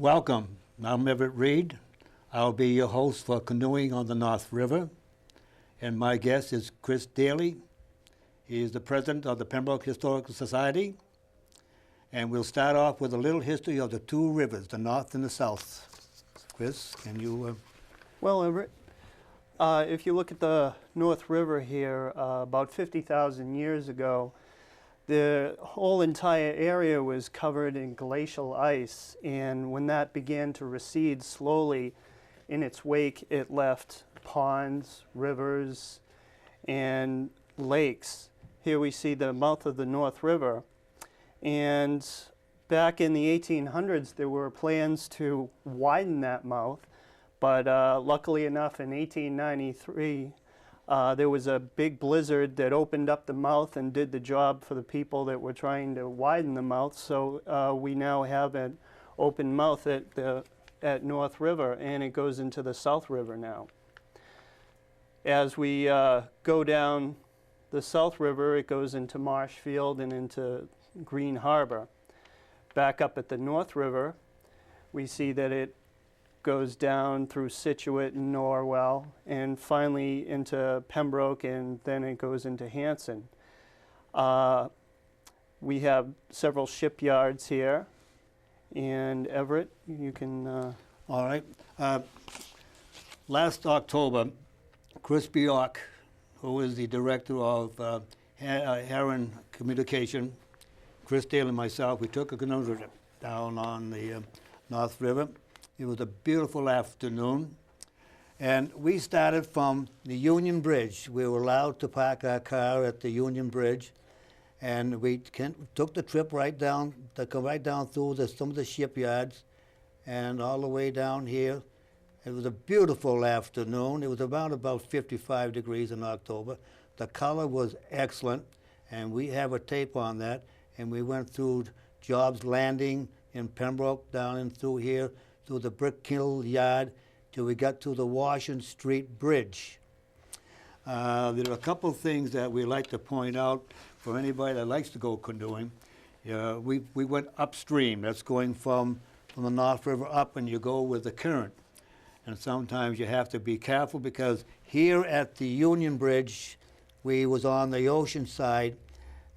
Welcome. I'm Everett Reed. I'll be your host for Canoeing on the North River. And my guest is Chris Daly. He is the president of the Pembroke Historical Society. And we'll start off with a little history of the two rivers, the North and the South. Chris, can you... Well, Everett, if you look at the North River here, about 50,000 years ago, the whole entire area was covered in glacial ice, and when that began to recede slowly, in its wake it left ponds, rivers, and lakes. Here we see the mouth of the North River, and back in the 1800s there were plans to widen that mouth, but luckily enough in 1893 there was a big blizzard that opened up the mouth and did the job for the people that were trying to widen the mouth. So we now have an open mouth at North River, and it goes into the South River now. As we go down the South River, it goes into Marshfield and into Green Harbor. Back up at the North River, we see that it goes down through Scituate and Norwell, and finally into Pembroke, and then it goes into Hanson. We have several shipyards here, and Everett, you can... All right. Last October, Chris Bjork, who is the director of Heron Communication, Chris Daly and myself, we took a canoe trip down on the North River. It was a beautiful afternoon, and we started from the Union Bridge. We were allowed to park our car at the Union Bridge, and we took the trip right down, through some of the shipyards, and all the way down here. It was a beautiful afternoon. It was about 55 degrees in October. The color was excellent, and we have a tape on that, and we went through Jobs Landing in Pembroke, down and through here, through the Brick Kiln Yard, till we got to the Washington Street Bridge. There are a couple of things that we like to point out for anybody that likes to go canoeing. We went upstream. That's going from the North River up, and you go with the current. And sometimes you have to be careful, because here at the Union Bridge, we was on the ocean side,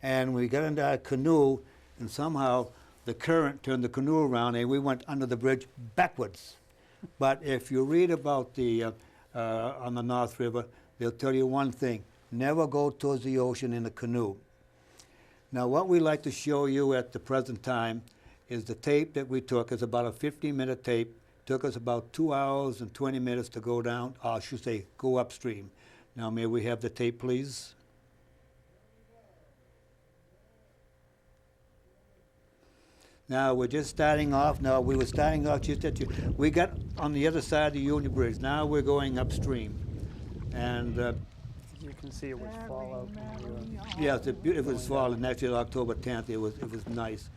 and we got into our canoe, and somehow the current turned the canoe around, and we went under the bridge backwards. But if you read about the on the North River, they'll tell you one thing: never go towards the ocean in a canoe. Now, what we like to show you at the present time is the tape that we took. It's about a 15-minute tape. Took us about 2 hours and 20 minutes to go down, or I should say, go upstream. Now, may we have the tape, please? Now, we're just starting off. Now, we were starting off just at we got on the other side of the Union Bridge. Now we're going upstream. And you can see it was fall out. yes, it was fall, and actually October 10th, it was nice.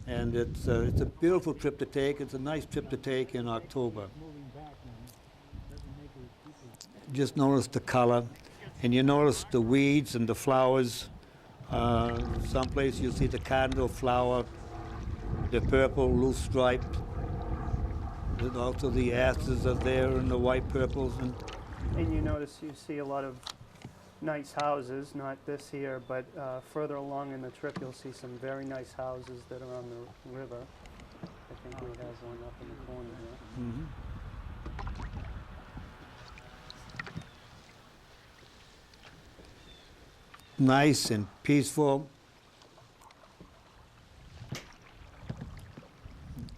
And it's a beautiful trip to take. It's a nice trip to take in October. Just notice the color, and you notice the weeds and the flowers. Someplace you'll see the cardinal flower, the purple loose striped. And also the asters are there, and the white purples. And you notice you see a lot of nice houses, not this here, but further along in the trip you'll see some very nice houses that are on the river. I think we have one up in the corner here. Mm-hmm. Nice and peaceful.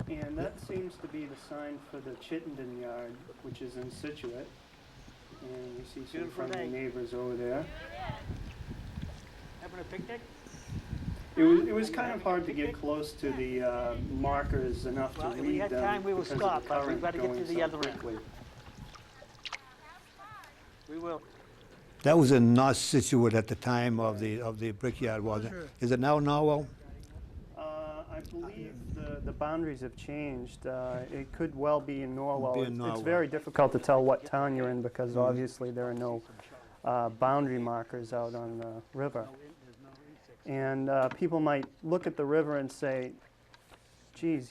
And that seems to be the sign for the Chittenden Yard, which is in Scituate. And we see some friendly neighbors over there. Having a picnic? It was kind of hard to get close to the markers enough to read them. If we had time, we will stop, but we've got to get to the other end. We will. That was in North Scituate at the time of the brickyard, wasn't it? Is it now Norwell? I believe the boundaries have changed. It could well be in Norwell. It's very difficult to tell what town you're in, because obviously there are no boundary markers out on the river. And people might look at the river and say, geez,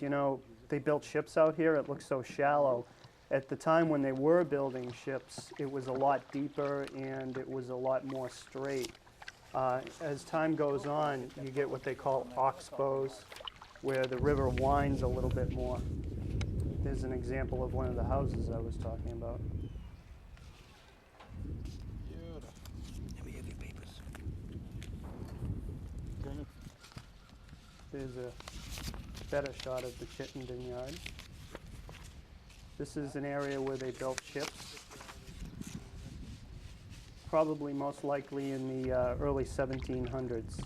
they built ships out here, it looks so shallow. At the time when they were building ships, it was a lot deeper and it was a lot more straight. As time goes on, you get what they call oxbows, where the river winds a little bit more. There's an example of one of the houses I was talking about. Let me have your papers. There's a better shot of the Shipbuilding Yard. This is an area where they built ships, probably most likely in the early 1700s.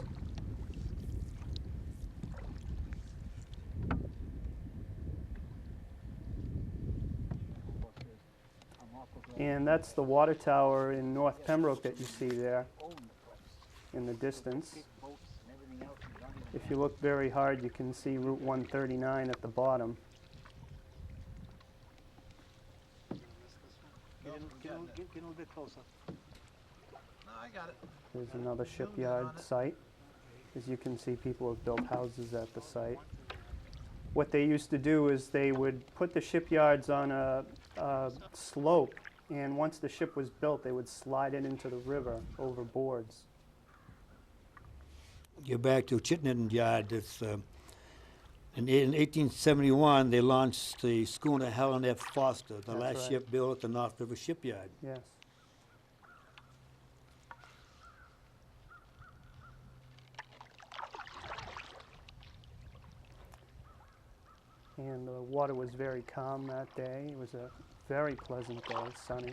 And that's the water tower in North Pembroke that you see there in the distance. If you look very hard, you can see Route 139 at the bottom. Get a little bit closer. No, I got it. There's another shipyard site. As you can see, people have built houses at the site. What they used to do is they would put the shipyards on a slope, and once the ship was built, they would slide it into the river over boards. You're back to Chittenden Yard. It's, in 1871, they launched the schooner Helen F. Foster, the That's last right. ship built at the North River Shipyard. Yes. And the water was very calm that day. It was a very pleasant day, sunny.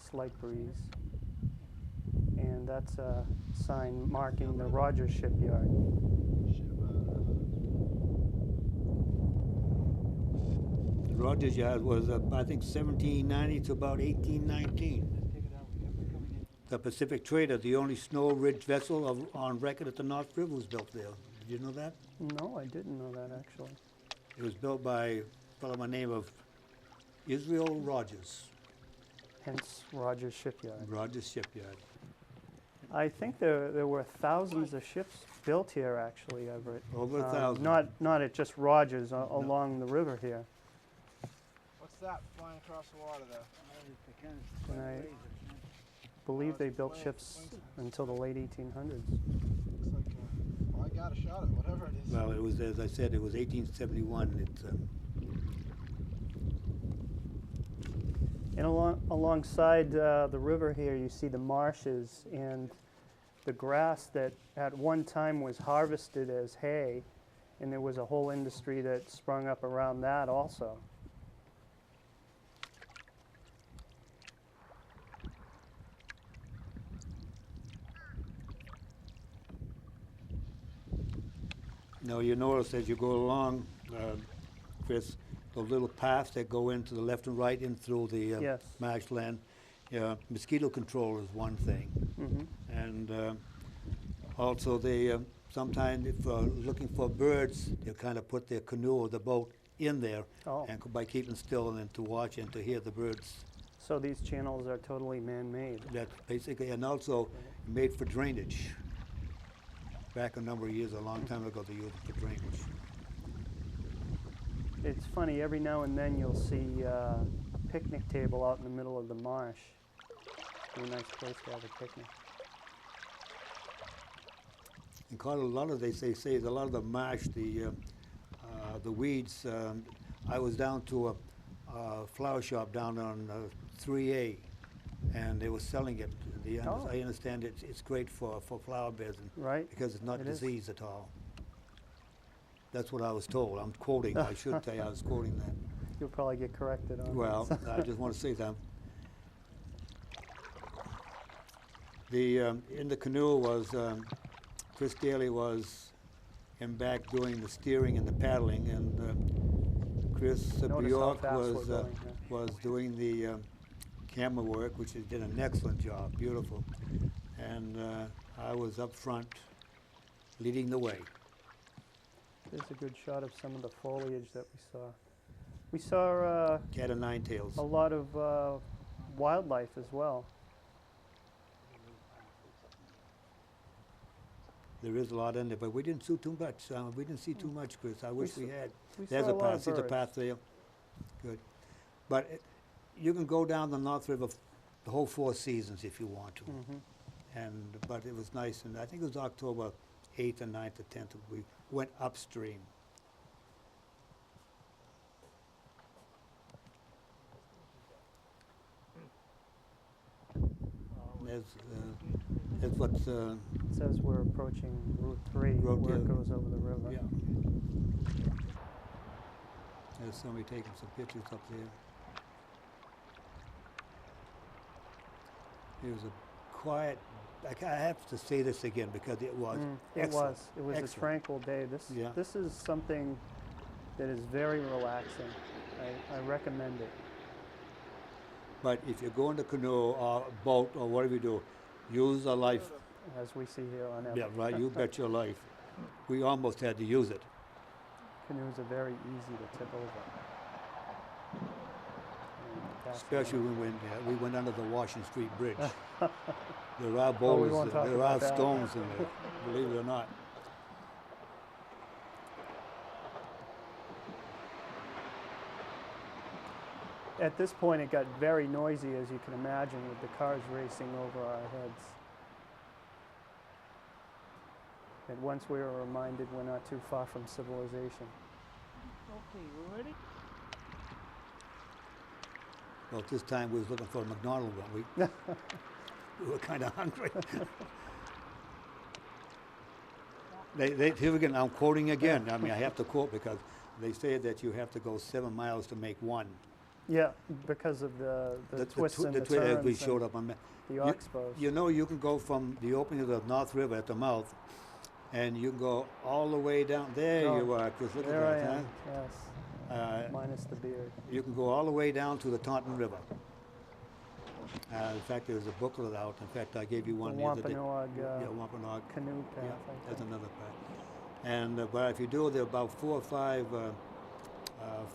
Slight breeze. And that's a sign marking the Rogers Shipyard. Rogers Yard was, I think, 1790 to about 1819. The Pacific Trader, the only snow ridge vessel on record at the North River, was built there. Did you know that? No, I didn't know that actually. It was built by a fellow by the name of Israel Rogers, Hence Rogers Shipyard. Rogers Shipyard. I think there were thousands of ships built here actually, Everett. Over 1,000. Not at just Rogers, along the river here. What's that flying across the water there? And I believe they built ships until the late 1800s. Looks like, well, I got a shot at whatever it is. Well, it was, as I said, it was 1871. It's, And alongside the river here, you see the marshes and the grass that at one time was harvested as hay, and there was a whole industry that sprung up around that also. now you notice as you go along, Chris, those little paths that go into the left and right in through the Yes. marshland. Mosquito control is one thing. Hmm. And also they, sometimes if looking for birds, they'll kind of put their canoe or the boat in there Oh, and by keeping still and then to watch and to hear the birds. so these channels are totally man-made. That's basically, and also made for drainage. Back a number of years, a long time ago, they used it for drainage. It's funny, every now and then you'll see a picnic table out in the middle of the marsh. Be a nice place to have a picnic. And caught a lot of, they say a lot of the marsh, the weeds. I was down to a flower shop down on 3A, and they were selling it. Oh. I understand it's great for flower beds and Right? because it's not It is. diseased at all. That's what I was told. I'm quoting. I should tell you I was quoting that. You'll probably get corrected on Well, that. I just want to say that. The in the canoe was Chris Daly was in back doing the steering and the paddling, and Chris Notice how Bjork fast we're was going, yeah. was doing the camera work, which he did an excellent job, beautiful. And I was up front, leading the way. There's a good shot of some of the foliage that we saw. We saw Cat o' nine tails. a lot of wildlife as well. There is a lot in there, but we didn't see too much. We didn't see too much, Chris. I wish we had. We There's saw a a lot path. of See the birds. path there? Good. But you can go down the North River the whole 4 seasons if you want to. But it was nice, and I think it was October 8th and 9th or 10th. We went upstream. That's what's, It says we're approaching Route 3, Route where it 3. goes over the river. yeah. There's somebody taking some pictures up there. It was a quiet, I have to say this again because it was excellent. It was a Excellent. tranquil day. Yeah. This is something that is very relaxing. I recommend it. But if you're going to canoe or boat or whatever you do, use a life. As we see here on Yeah, Everett. right, you bet your life. We almost had to use it. Canoes are very easy to tip over. And cast Especially around. when we went under the Washington Street Bridge. There are we boulders, won't talk there about are that. stones in there, believe it or not. At this point, it got very noisy, as you can imagine, with the cars racing over our heads. And once we were reminded we're not too far from civilization. Okay, we ready? Well, at this time we was looking for a McDonald's, weren't we? We were kind of hungry. Here again, I'm quoting again. I mean, I have to quote because they say that you have to go 7 miles to make one. Yeah, because of the twists and the twi- turns we and showed up on that. the You- oxbows. You know, you can go from the opening of the North River at the mouth, and you can go all the way down. There Oh, you are, Chris. Look there I at that, am, yes. huh? Minus the beard. You can go all the way down to the Taunton River. In fact, there's a booklet out. In fact, I gave you one The the other day. Wampanoag Yeah, Wampanoag. canoe path, Yeah, I that's think. another part. And but if you do, there are about 4 or 5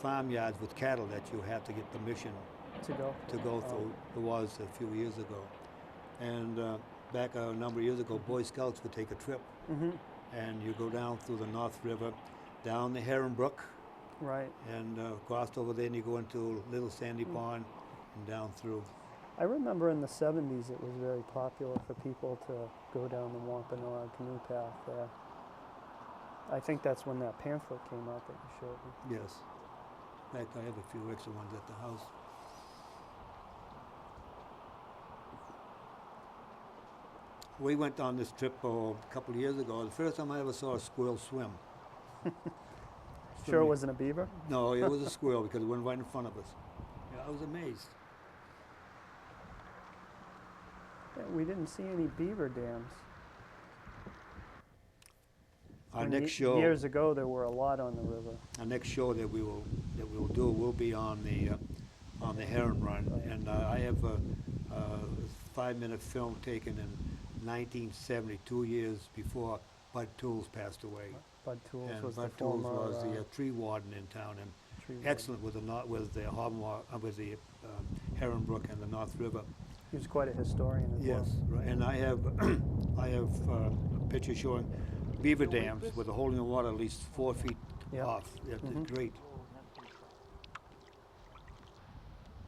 farmyards with cattle that you have to get permission To go. to go through. There was a few years ago, and back a number of years ago, Boy Scouts would take a trip, and you go down through the North River, down the Heron Brook, Right. and crossed over there, and you go into Little Sandy Pond, and down through. I remember in the 70s it was very popular for people to go down the Wampanoag canoe path there. I think that's when that pamphlet came out that you showed me. Yes. In fact, I have a few extra ones at the house. We went on this trip a couple of years ago. The first time I ever saw a squirrel swim. Sure it wasn't a beaver? No, it was a squirrel because it went right in front of us. Yeah, I was amazed. Yeah, we didn't see any beaver dams. Our When next show, Years ago there were a lot on the river. our next show that we will do will be on the Heron Run, Right. and I have a 5-minute film taken in 1970, 2 years before Bud Tools passed away. Bud Tools And was Bud the Tools former was the tree warden in town, and tree warden. excellent with the Heron Brook and the North River. He was quite a historian as Yes, well. right. And I have a picture showing beaver dams with the holding of water at least 4 feet Yeah. off. It's great.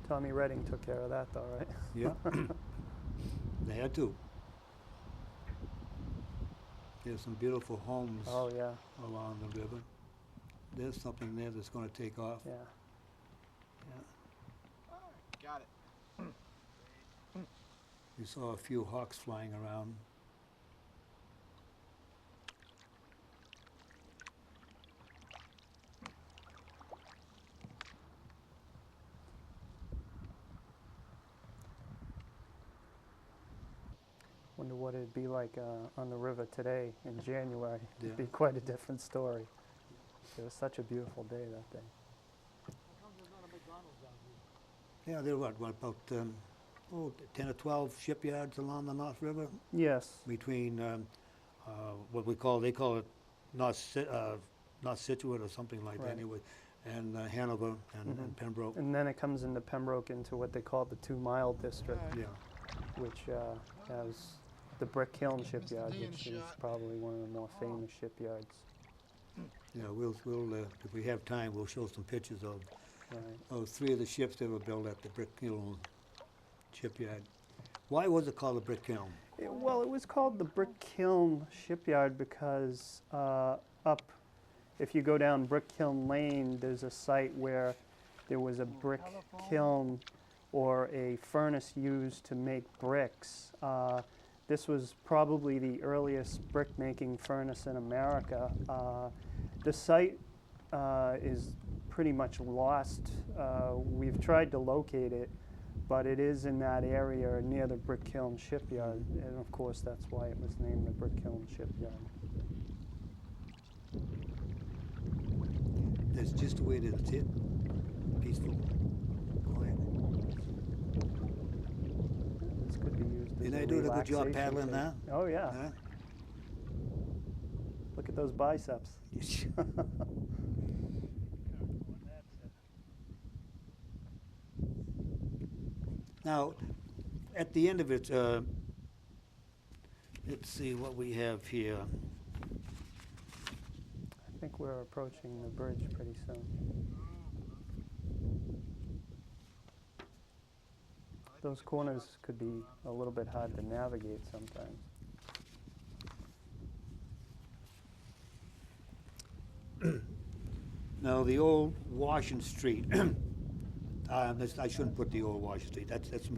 Tommy Redding took care of that though, right? Yeah. They had to. There's some beautiful homes Oh yeah, along the river. There's something there that's going to take off. yeah. Yeah. Got it. We saw a few hawks flying around. Wonder what it'd be like on the river today in January. It'd Yeah. be quite a different story. It was such a beautiful day that day. How come there's not a McDonald's down here? Yeah, there were about 10 or 12 shipyards along the North River Yes. between what they call it North Situate or something like that Right. anyway, and Hanover and Pembroke. And then it comes into Pembroke into what they call the 2 Mile District, Yeah. which has the Brick Kiln Shipyard, Dean which is shot. probably one of the more famous shipyards. Yeah, we'll, if we have time, we'll show some pictures of Right. 3 of the ships that were built at the Brick Kiln Shipyard. Why was it called the Brick Kiln? Well, it was called the Brick Kiln Shipyard because if you go down Brick Kiln Lane, there's a site where there was a brick kiln or a furnace used to make bricks. This was probably the earliest brick-making furnace in America. The site is pretty much lost. We've tried to locate it, but it is in that area near the Brick Kiln Shipyard, and of course that's why it was named the Brick Kiln Shipyard. That's just the way it is, it peaceful, quiet. This could be used as Didn't a I do a good job relaxation paddling thing. now? Oh yeah, Huh? look at those biceps. Now, at the end of it, let's see what we have here. I think we're approaching the bridge pretty soon. Those corners could be a little bit hard to navigate sometimes. Now, the old Washington Street, I shouldn't put the old Washington Street, that's, it's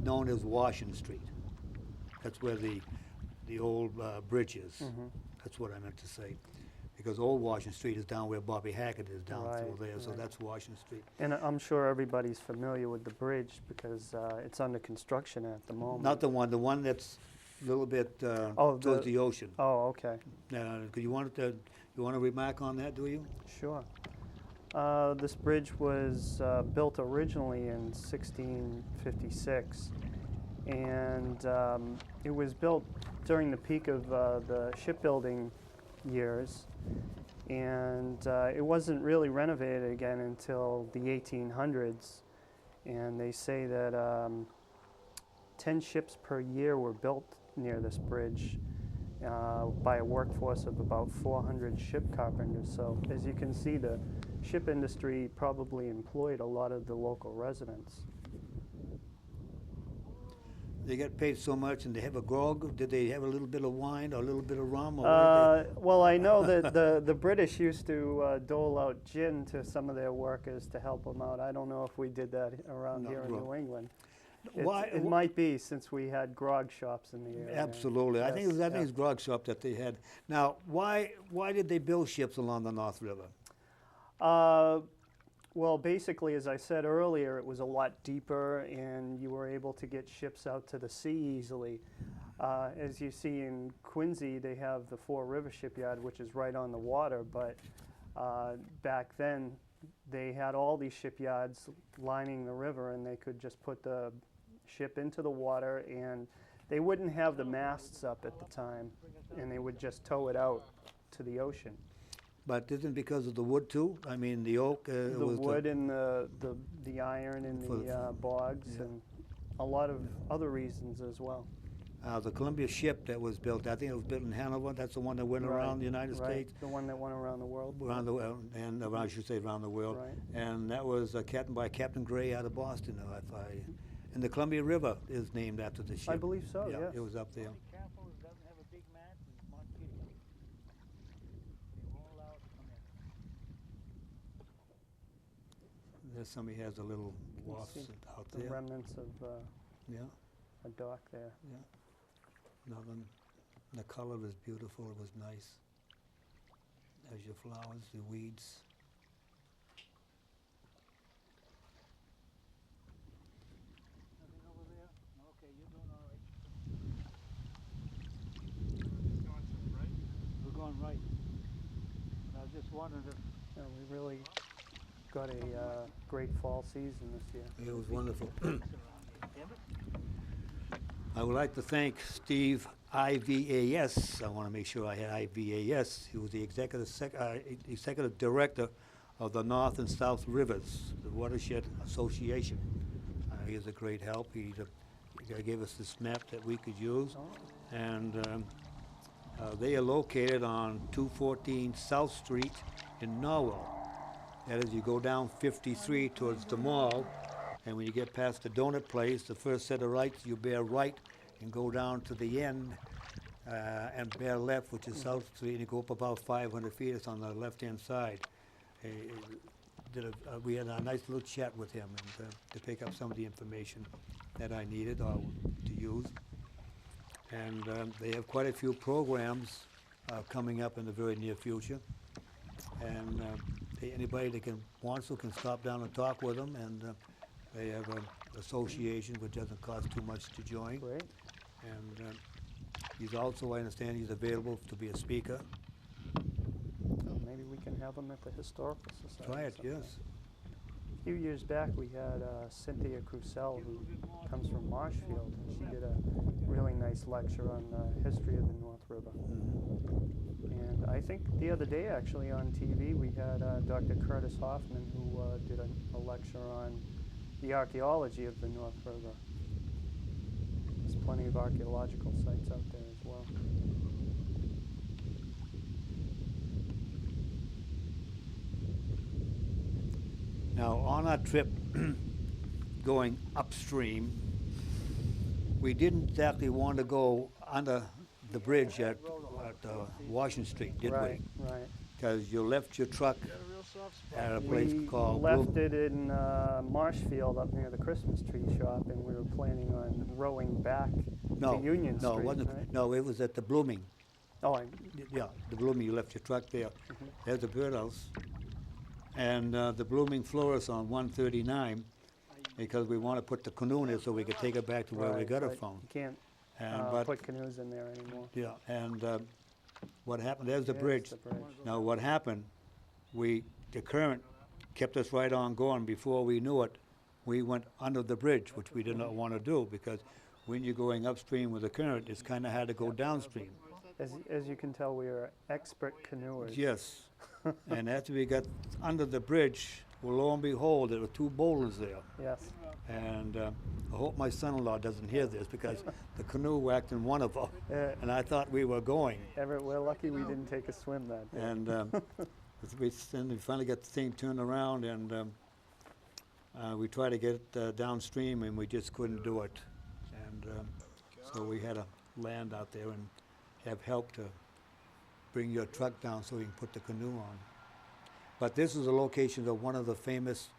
known as Washington Street. That's where the old bridge is. Mhm. That's what I meant to say. Because old Washington Street is down where Bobby Hackett is down through Right, there, so right. that's Washington Street. And I'm sure everybody's familiar with the bridge because it's under construction at the moment. Not the one that's a little bit Oh, towards the ocean. Oh, okay. You want to remark on that, do you? Sure. This bridge was built originally in 1656, and it was built during the peak of the shipbuilding years, and it wasn't really renovated again until the 1800s, and they say that 10 ships per year were built near this bridge by a workforce of about 400 ship carpenters. So as you can see, the ship industry probably employed a lot of the local residents. They get paid so much and they have a grog? Did they have a little bit of wine or a little bit of rum? Or what did Well, I know that the British used to dole out gin to some of their workers to help them out. I don't know if we did that around No, here in well, New England. Why- It might be, since we had grog shops in the area. Absolutely. I think it was Yes, his grog shop that they had. Now, why did they build ships along the North River? Well, basically, as I said earlier, it was a lot deeper, and you were able to get ships out to the sea easily. As you see in Quincy, they have the Four River Shipyard, which is right on the water, but back then, they had all these shipyards lining the river, and they could just put the ship into the water, and they wouldn't have the masts up at the time, and they would just tow it out to the ocean. But isn't it because of the wood too? I mean, the oak The was wood and the iron and For the bogs yeah. and a lot of other reasons as well. the Columbia ship that was built. I think it was built in Hanover. That's the one that went Right, around the United right. States. The one that went around the world. Around the world, and I should say around the world. Right. And that was captained by Captain Gray out of Boston. And the Columbia River is named after the ship. I believe so, Yeah, yes. it was up there. Be careful it doesn't have a big mat and much kitty. They won't allow it to come in. There somebody has a little You wasp see out The there. remnants of Yeah, a dock there. yeah. Nothing. The color was beautiful. It was nice. There's your flowers, the weeds. Nothing over there? Okay, you're doing all right. Going to the right? We're going right. I was just wondering if We really got a great fall season this year. It was wonderful. Everett? I would like to thank Steve IVAS. I want to make sure I had IVAS. He was the executive director of the North and South Rivers, the Watershed Association. He is a great help. He They gave us this map that we could use. Oh. And they are located on 214 South Street in Norwell. That is, you go down 53 towards the mall, and when you get past the donut place, the first set of rights, you bear right and go down to the end and bear left, which is South Street, and you go up about 500 feet. It's on the left-hand side. We had a nice little chat with him and to pick up some of the information that I needed or to use. And they have quite a few programs coming up in the very near future. And anybody that wants to can stop down and talk with them. And they have an association which doesn't cost too much to join. Great. And he's also, I understand, he's available to be a speaker. Maybe we can have them at the Historical Society. Try it, sometime. yes. A few years back, we had Cynthia Crucell, who comes from Marshfield. She did a really nice lecture on the history of the North River. And I think the other day, actually, on TV, we had Dr. Curtis Hoffman, who did a lecture on the archaeology of the North River. There's plenty of archaeological sites out there as well. Now, on our trip going upstream, we didn't exactly want to go under the bridge at Washington Street, did Right, we? right. Because you left your truck Got a real soft spot. at a place We called left Bloom- it in Marshfield up near the Christmas tree shop, and we were planning on rowing back No, to Union no, Street. it wasn't. Right? No, it was at the Blooming. Oh, Yeah, the Blooming. You left your truck there. Mm-hmm. There's the birdhouse, and the Blooming Florist on 139, because we want to put the canoe in it so we could take it back to where we right, got it right. from. You can't And but put canoes in there anymore. yeah, and what happened? There's the There's bridge. the bridge. Now, what happened, the current kept us right on going. Before we knew it, we went under the bridge, which we did not want to do, because when you're going upstream with the current, it's kind of hard to go downstream. As you can tell, we are expert canoers. Yes. And after we got under the bridge, well, lo and behold, there were two boulders there. Yes. And I hope my son-in-law doesn't hear this, because the canoe whacked in one of them, and I thought we were going. Everett, we're lucky we didn't take a swim that day. And then we finally got the thing turned around, and we tried to get it downstream, and we just couldn't do it. And so we had to land out there and have help to bring your truck down so we can put the canoe on. But this is a location of one of the famous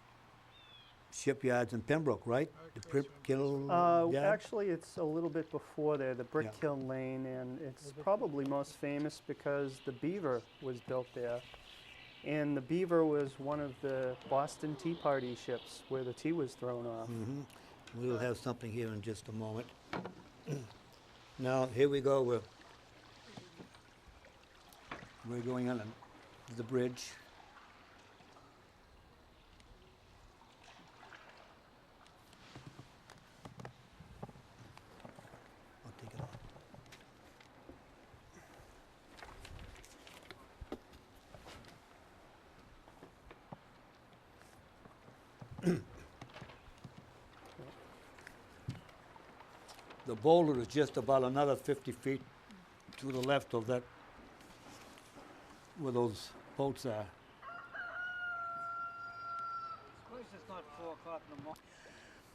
shipyards in Pembroke, right? The Brick Kiln Yard? Actually, it's a little bit before there, the Brick Yeah. Kiln Lane, and it's probably most famous because the Beaver was built there. And the Beaver was one of the Boston Tea Party ships where the tea was thrown off. Mhm. We'll have something here in just a moment. Now, here we go. We're going on the bridge. I'll take it off. The boulder is just about another 50 feet to the left of that, where those boats are. Suppose it's not 4 o'clock in the morning.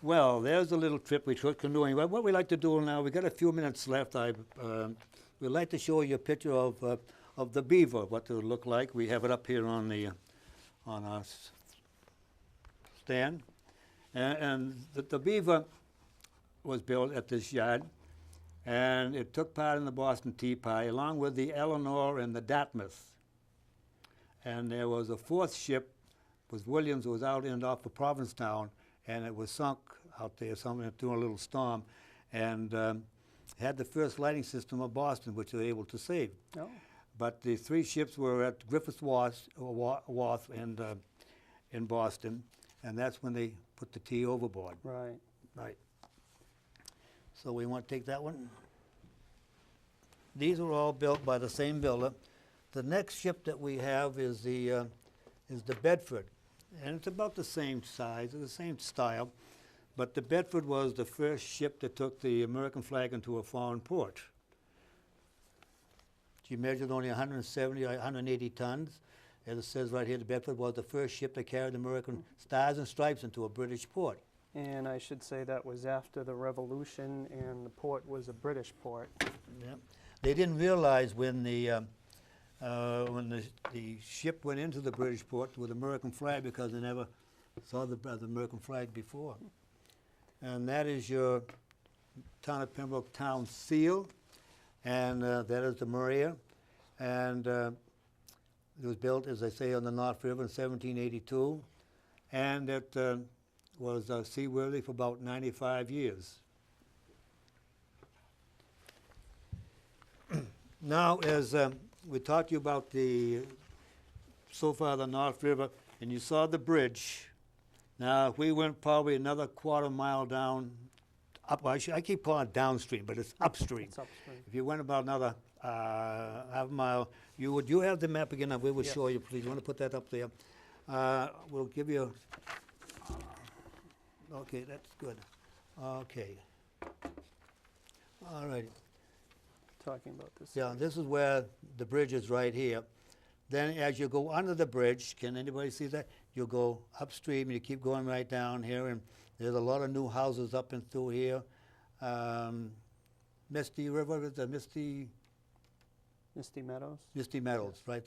Well, there's a little trip we took canoeing. What we like to do now, we got a few minutes left. We'd like to show you a picture of the Beaver, what it would look like. We have it up here on our stand. And the Beaver was built at this yard, and it took part in the Boston Tea Party, along with the Eleanor and the Dartmouth. And there was a fourth ship, was Williams, was out in off of Provincetown, and it was sunk out there, something through a little storm, and had the first lighting system of Boston, which they were able to save. Oh, But the three ships were at Griffith Wharf and in Boston, and that's when they put the tea overboard. right. Right. So we want to take that one. These were all built by the same builder. The next ship that we have is the Bedford, and it's about the same size, the same style, But the Bedford was the first ship that took the American flag into a foreign port. She measured only 170 or 180 tons. As it says right here, the Bedford was the first ship to carry the American stars and stripes into a British port. And I should say that was after the Revolution, and the port was a British port. Yeah. They didn't realize when the ship went into the British port with American flag, because they never saw the American flag before. And that is your town of Pembroke town seal, and that is the Maria. And it was built, as I say, on the North River in 1782, and it was seaworthy for about 95 years. Now, as we talked to you about so far the North River, and you saw the bridge. Now, if we went probably another quarter mile down, I keep calling it downstream, but it's upstream. It's upstream. If you went about another half mile, you have the map again? We will show you, please. You want to put that up there? We'll give you. Okay, that's good. Okay. All right. Talking about this. Yeah, this is where the bridge is right here. Then as you go under the bridge, can anybody see that? You go upstream and you keep going right down here, and there's a lot of new houses up and through here. Misty River, is a Misty Meadows. Misty Meadows, right?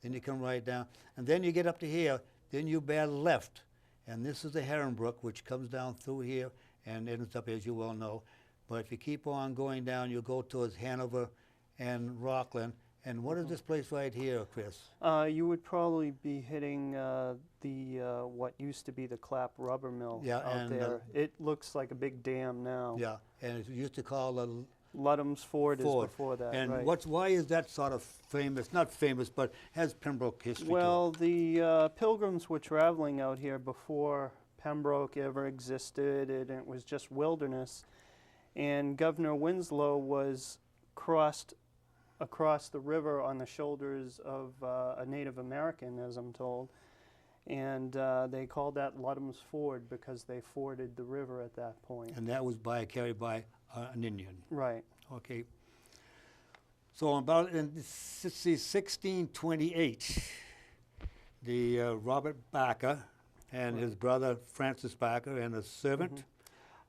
Then you come right down. And then you get up to here, then you bear left. And this is the Heron Brook, which comes down through here and ends up, as you well know. But if you keep on going down, you go towards Hanover and Rockland. And what is this place right here, Chris? You would probably be hitting what used to be the Clapp rubber mill out there. It looks like a big dam now. Yeah, and it used to call Ludham's Ford is before that. And right. why is that sort of famous? Not famous, but has Pembroke history Well, to it? the Pilgrims were traveling out here before Pembroke ever existed, and it was just wilderness. And Governor Winslow was crossed across the river on the shoulders of a Native American, as I'm told. And they called that Ludham's Ford because they forded the river at that point. And that was carried by an Indian. Right. Okay. So about in 1628, the Robert Barker and his brother Francis Barker and a servant.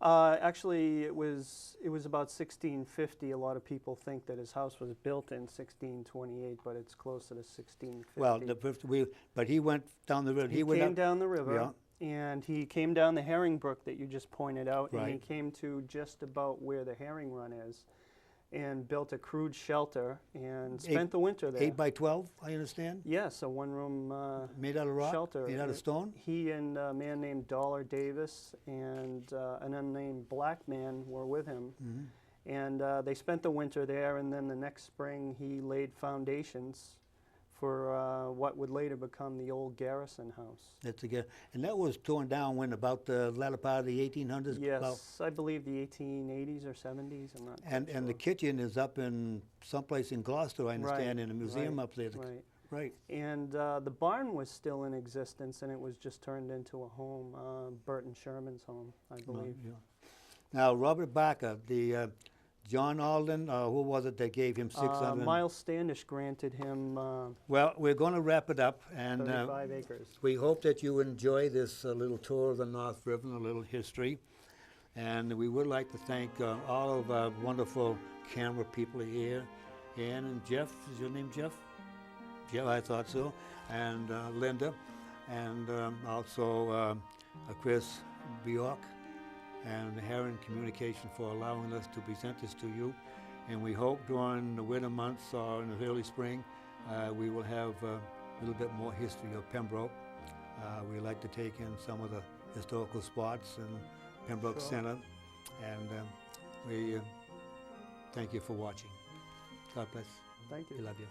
Actually, it was about 1650. A lot of people think that his house was built in 1628, but it's closer to 1650. Well, but he went down the river. He came down the river, and he came down the Herring Brook that you just pointed out, and he came to just about where the herring run is, and built a crude shelter and spent the winter there. 8 by 12, I understand? Yes, a one-room made out of rock? shelter. Made out of stone? He and a man named Dollar Davis and an unnamed black man were with him. And they spent the winter there, and then the next spring he laid foundations for what would later become the old Garrison House. And that was torn down when about the latter part of the 1800s? Yes, I believe the 1880s or 70s. I'm not And sure. the kitchen is up in someplace in Gloucester, I understand, in a museum up there. Right. And the barn was still in existence, and it was just turned into a home, Burton Sherman's home, I believe. Now, Robert Barker, the John Alden, who was it that gave him 600? Miles Standish granted him Well, we're going to wrap it up, and 35 acres. we hope that you enjoy this little tour of the North River and a little history. And we would like to thank all of our wonderful camera people here. Ann and Jeff, is your name Jeff? Jeff, I thought so. And Linda, and also Chris Bjork and Heron Communication for allowing us to present this to you. And we hope during the winter months or in the early spring, we will have a little bit more history of Pembroke. We like to take in some of the historical spots in Pembroke Center. And we thank you for watching. God bless. Thank you. We love you.